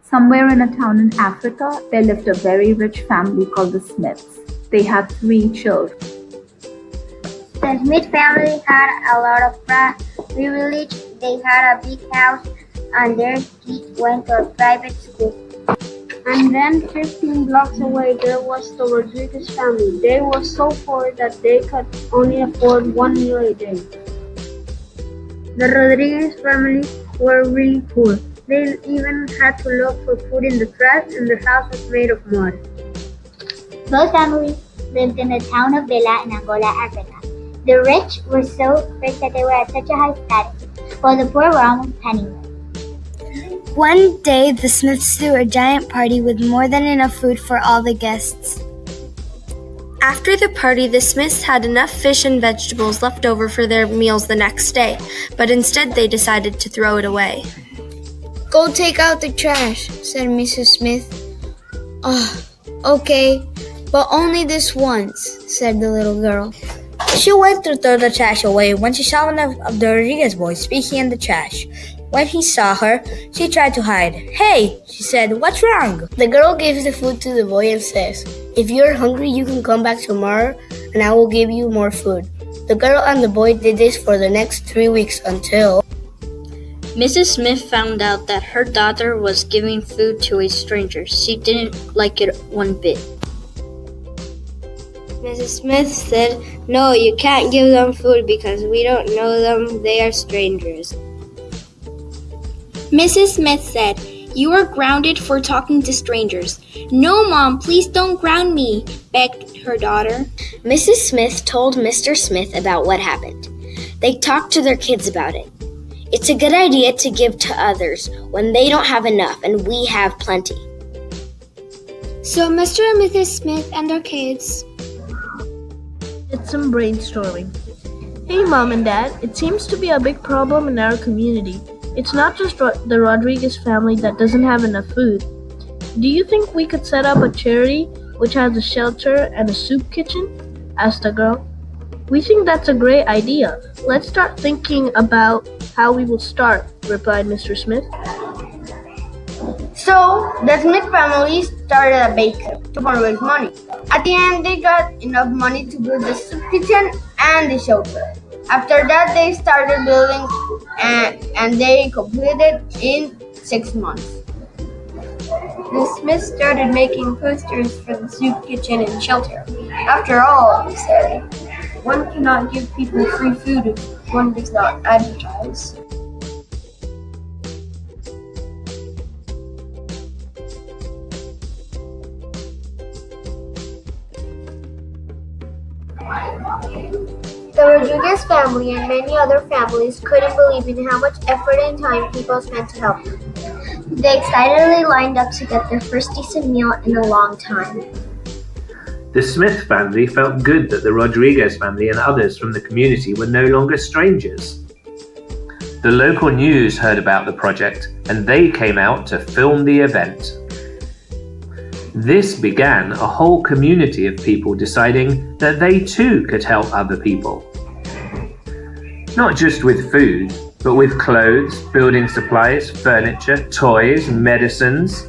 Somewhere in a town in Africa, there lived a very rich family called the Smiths. They had three children. The Smith family had a lot of privilege. They had a big house and their kids went to a private school. And then 15 blocks away there was the Rodriguez family. They were so poor that they could only afford one meal a day. The Rodriguez family were really poor. They even had to look for food in the trash and their house was made of mud. Both families lived in the town of Villa in Angola, Africa. The rich were so rich that they were at such a high status, while the poor were almost penniless. One day, the Smiths threw a giant party with more than enough food for all the guests. After the party, the Smiths had enough fish and vegetables left over for their meals the next day, but instead they decided to throw it away. "Go take out the trash," said Mrs. Smith. "Oh, okay, but only this once," said the little girl. She went to throw the trash away when she saw one of the Rodriguez boys speaking in the trash. When he saw her, she tried to hide. "Hey," she said, "what's wrong?" The girl gives the food to the boy and says, "If you're hungry, you can come back tomorrow and I will give you more food." The girl and the boy did this for the next 3 weeks until Mrs. Smith found out that her daughter was giving food to a stranger. She didn't like it one bit. Mrs. Smith said, "No, you can't give them food because we don't know them. They are strangers." Mrs. Smith said, "You are grounded for talking to strangers." "No, Mom, please don't ground me," begged her daughter. Mrs. Smith told Mr. Smith about what happened. They talked to their kids about it. It's a good idea to give to others when they don't have enough and we have plenty. So Mr. and Mrs. Smith and their kids did some brainstorming. "Hey, Mom and Dad, it seems to be a big problem in our community. It's not just the Rodriguez family that doesn't have enough food. Do you think we could set up a charity which has a shelter and a soup kitchen?" asked the girl. "We think that's a great idea. Let's start thinking about how we will start," replied Mr. Smith. So, the Smith family started a bakery to raise money. At the end, they got enough money to build the soup kitchen and the shelter. After that, they started building and they completed in 6 months. The Smiths started making posters for the soup kitchen and shelter. "After all," he said, "one cannot give people free food if one does not advertise." The Rodriguez family and many other families couldn't believe in how much effort and time people spent to help them. They excitedly lined up to get their first decent meal in a long time. The Smith family felt good that the Rodriguez family and others from the community were no longer strangers. The local news heard about the project and they came out to film the event. This began a whole community of people deciding that they too could help other people. Not just with food, but with clothes, building supplies, furniture, toys, medicines.